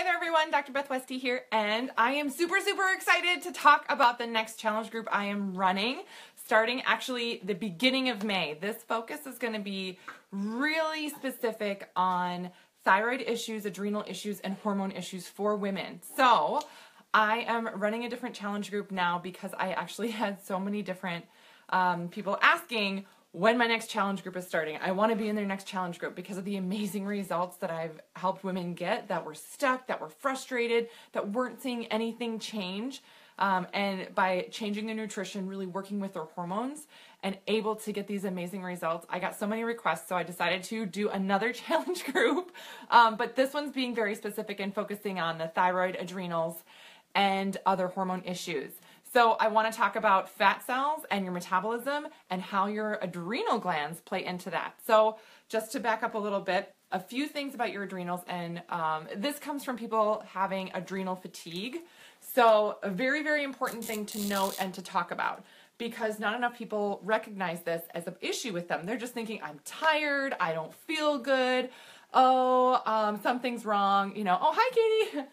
Hi there everyone, Dr. Beth Westie here, and I am super excited to talk about the next challenge group I am running, starting actually the beginning of May. This focus is going to be really specific on thyroid issues, adrenal issues, and hormone issues for women. So I am running a different challenge group now because I actually had so many different people asking when my next challenge group is starting. I want to be in their next challenge group because of the amazing results that I've helped women get that were stuck, that were frustrated, that weren't seeing anything change. And by changing their nutrition, really working with their hormones and able to get these amazing results, I got so many requests, so I decided to do another challenge group. But this one's being very specific and focusing on the thyroid, adrenals, and other hormone issues. So I want to talk about fat cells and your metabolism and how your adrenal glands play into that. So just to back up a little bit, a few things about your adrenals, and this comes from people having adrenal fatigue. So a very important thing to note and to talk about, because not enough people recognize this as an issue with them. They're just thinking, I'm tired, I don't feel good, something's wrong, oh, hi Katie.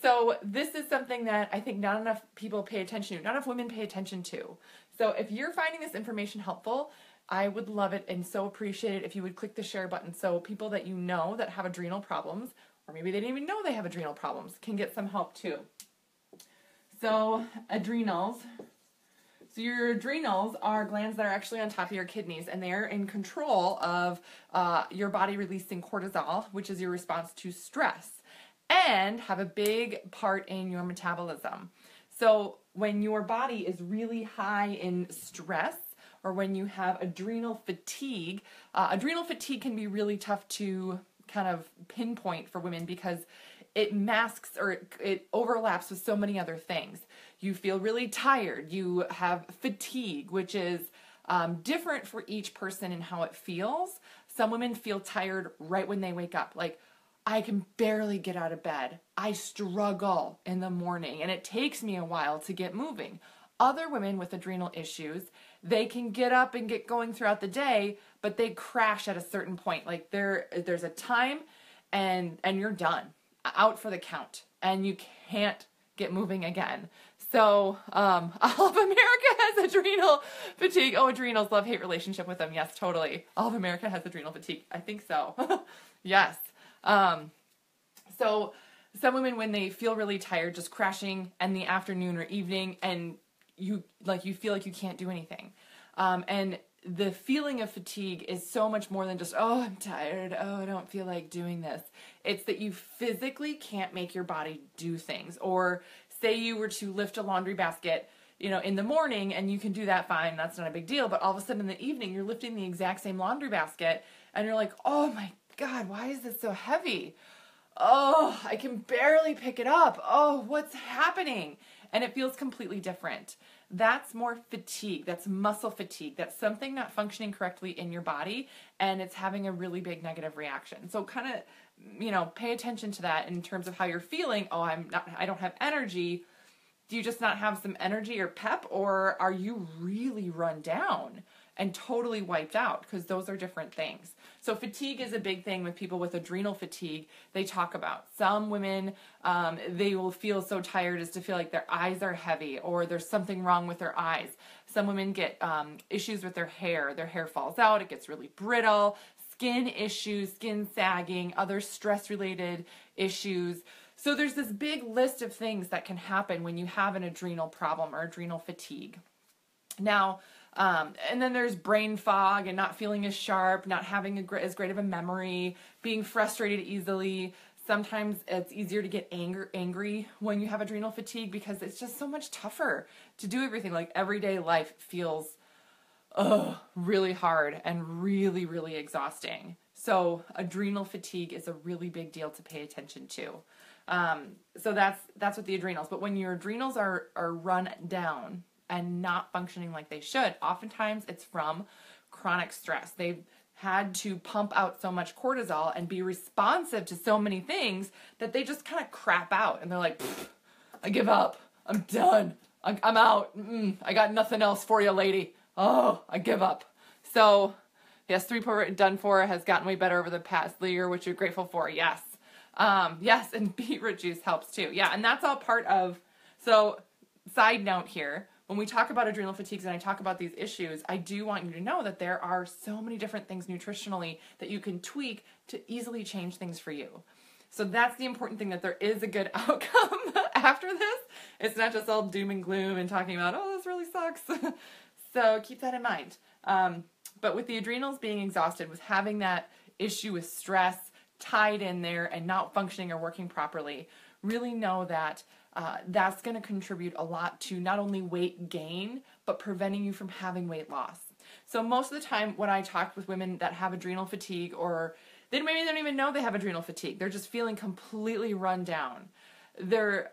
So this is something that I think not enough people pay attention to, not enough women pay attention to. So if you're finding this information helpful, I would love it and so appreciate it if you would click the share button so people that you know that have adrenal problems, or maybe they didn't even know they have adrenal problems, can get some help too. So adrenals. So your adrenals are glands that are actually on top of your kidneys, and they're in control of your body releasing cortisol, which is your response to stress, and have a big part in your metabolism. So when your body is really high in stress, or when you have adrenal fatigue can be really tough to kind of pinpoint for women because it masks or it overlaps with so many other things. You feel really tired. You have fatigue, which is different for each person and how it feels. Some women feel tired right when they wake up, like, I can barely get out of bed. I struggle in the morning and it takes me a while to get moving. Other women with adrenal issues, they can get up and get going throughout the day, but they crash at a certain point. Like there's a time and you're done, out for the count, and you can't get moving again. So all of America has adrenal fatigue. Oh, adrenals, love-hate relationship with them. Yes, totally. All of America has adrenal fatigue. I think so. Yes. So some women, when they feel really tired, just crashing in the afternoon or evening, and you feel like you can't do anything. And the feeling of fatigue is so much more than just, oh, I'm tired. Oh, I don't feel like doing this. It's that you physically can't make your body do things. Or say you were to lift a laundry basket, in the morning, and you can do that fine. That's not a big deal. But all of a sudden in the evening, you're lifting the exact same laundry basket and you're like, oh my God, why is this so heavy? Oh, I can barely pick it up. Oh, what's happening? And it feels completely different. That's more fatigue. That's muscle fatigue. That's something not functioning correctly in your body, and it's having a really big negative reaction. So kind of, pay attention to that in terms of how you're feeling. Oh, I don't have energy. Do you just not have some energy or pep, or are you really run down and totally wiped out? Because those are different things. So fatigue is a big thing with people with adrenal fatigue they talk about. Some women, they will feel so tired as to feel like their eyes are heavy or there's something wrong with their eyes. Some women get issues with their hair. Their hair falls out. It gets really brittle. Skin issues, skin sagging, other stress-related issues. So there's this big list of things that can happen when you have an adrenal problem or adrenal fatigue. Now, and then there's brain fog and not feeling as sharp, not having as great of a memory, being frustrated easily. Sometimes it's easier to get angry when you have adrenal fatigue because it's just so much tougher to do everything. Like everyday life feels really hard and really exhausting. So adrenal fatigue is a really big deal to pay attention to. So that's with the adrenals. But when your adrenals are run down and not functioning like they should, oftentimes it's from chronic stress. They've had to pump out so much cortisol and be responsive to so many things that they just kind of crap out. And they're like, I give up. I'm done. I'm out. I got nothing else for you, lady. Oh, I give up. So yes, 3 done for has gotten way better over the past year, which you're grateful for. Yes. Yes, and beetroot juice helps too. Yeah, and that's all part of, so side note here, when we talk about adrenal fatigues and I talk about these issues, I do want you to know that there are so many different things nutritionally that you can tweak to easily change things for you. So that's the important thing, that there is a good outcome after this. It's not just all doom and gloom and talking about, oh, this really sucks. So keep that in mind. But with the adrenals being exhausted, with having that issue with stress tied in there and not functioning or working properly, really know that that's going to contribute a lot to not only weight gain, but preventing you from having weight loss. So most of the time when I talk with women that have adrenal fatigue, or maybe they don't even know they have adrenal fatigue, they're just feeling completely run down. They're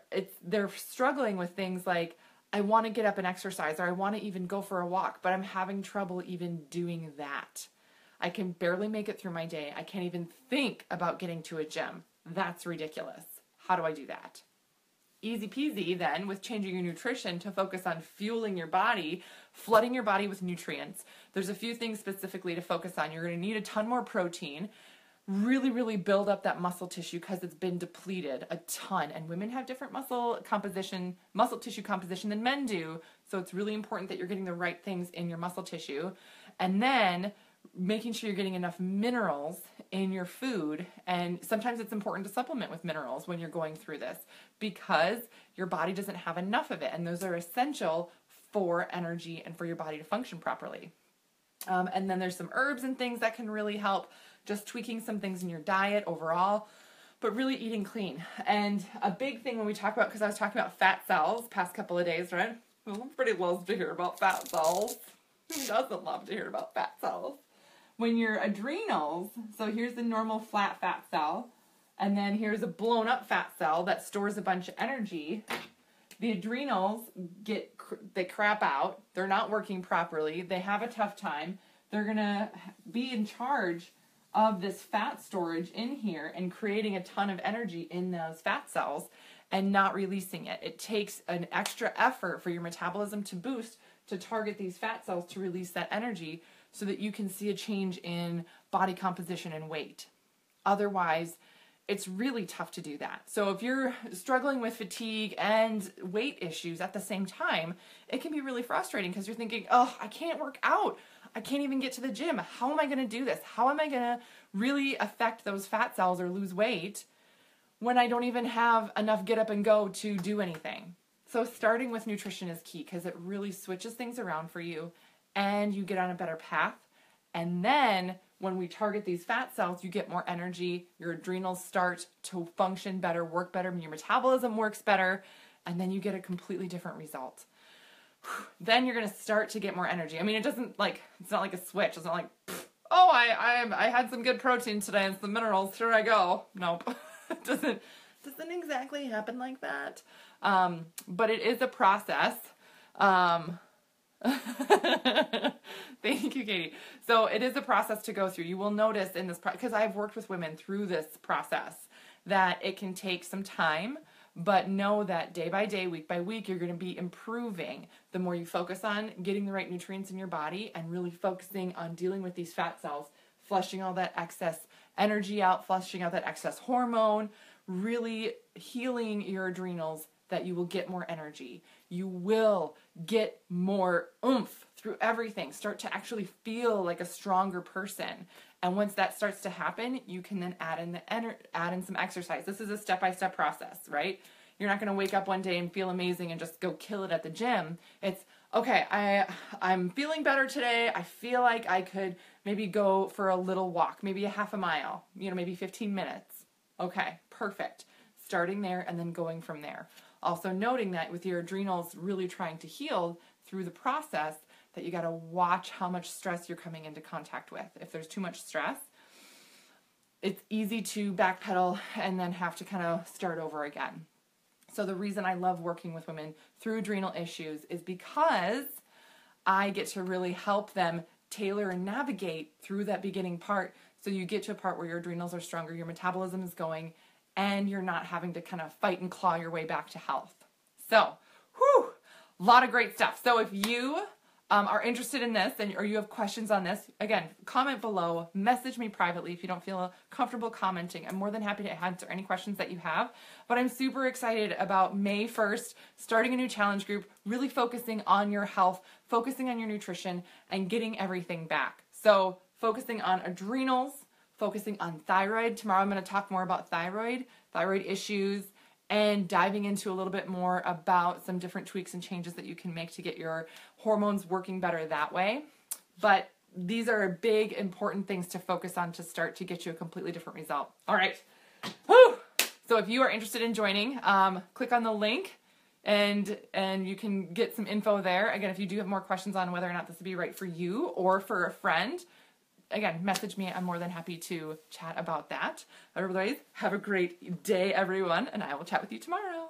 struggling with things like, I want to get up and exercise, or I want to even go for a walk, but I'm having trouble even doing that. I can barely make it through my day. I can't even think about getting to a gym. That's ridiculous. How do I do that? Easy peasy then, with changing your nutrition to focus on fueling your body, flooding your body with nutrients. There's a few things specifically to focus on. You're going to need a ton more protein. Really, really build up that muscle tissue because it's been depleted a ton. And women have different muscle tissue composition than men do. So it's really important that you're getting the right things in your muscle tissue. And then making sure you're getting enough minerals in your food. And sometimes it's important to supplement with minerals when you're going through this, because your body doesn't have enough of it. And those are essential for energy and for your body to function properly. And then there's some herbs and things that can really help, just tweaking some things in your diet overall, but really eating clean. And a big thing when we talk about, because I was talking about fat cells past couple of days, right? Well, everybody loves to hear about fat cells. Who doesn't love to hear about fat cells? When your adrenals, so here's the normal flat fat cell, and then here's a blown up fat cell that stores a bunch of energy. The adrenals they crap out. They're not working properly. They have a tough time. They're going to be in charge of this fat storage in here and creating a ton of energy in those fat cells and not releasing it. It takes an extra effort for your metabolism to boost to target these fat cells to release that energy so that you can see a change in body composition and weight. Otherwise, it's really tough to do that. So if you're struggling with fatigue and weight issues at the same time, it can be really frustrating because you're thinking, oh, I can't work out. I can't even get to the gym. How am I going to do this? How am I going to really affect those fat cells or lose weight when I don't even have enough get up and go to do anything? So starting with nutrition is key because it really switches things around for you and you get on a better path. And then when we target these fat cells, you get more energy, your adrenals start to function better, work better, your metabolism works better, and then you get a completely different result. Then you're going to start to get more energy. I mean, it's not like a switch. It's not like, oh, I had some good protein today and some minerals, here I go. Nope. It doesn't exactly happen like that. But it is a process. Thank you, Katie. So it is a process to go through. You will notice in this, because I've worked with women through this process, that it can take some time, but know that day by day, week by week, you're going to be improving the more you focus on getting the right nutrients in your body and really focusing on dealing with these fat cells, flushing all that excess energy out, flushing out that excess hormone, really healing your adrenals, that you will get more energy. You will get more oomph through everything. Start to actually feel like a stronger person. And once that starts to happen, you can then add in some exercise. This is a step-by-step process, right? You're not going to wake up one day and feel amazing and just go kill it at the gym. It's, okay, I'm feeling better today. I feel like I could maybe go for a little walk, maybe a half a mile, maybe 15 minutes. Okay, perfect. Starting there and then going from there. Also noting that with your adrenals really trying to heal through the process, that you got to watch how much stress you're coming into contact with. If there's too much stress, it's easy to backpedal and then have to kind of start over again. So the reason I love working with women through adrenal issues is because I get to really help them tailor and navigate through that beginning part, so you get to a part where your adrenals are stronger, your metabolism is going, and you're not having to kind of fight and claw your way back to health. So, a lot of great stuff. So if you are interested in this or you have questions on this, again, comment below, message me privately if you don't feel comfortable commenting. I'm more than happy to answer any questions that you have. But I'm super excited about May 1st, starting a new challenge group, really focusing on your health, focusing on your nutrition, and getting everything back. So focusing on adrenals, focusing on thyroid. Tomorrow I'm going to talk more about thyroid issues, and diving into a little bit more about some different tweaks and changes that you can make to get your hormones working better that way. But these are big, important things to focus on to start to get you a completely different result. All right. Woo! So if you are interested in joining, click on the link and you can get some info there. Again, if you do have more questions on whether or not this would be right for you or for a friend, again, message me. I'm more than happy to chat about that. Otherwise, have a great day, everyone, and I will chat with you tomorrow.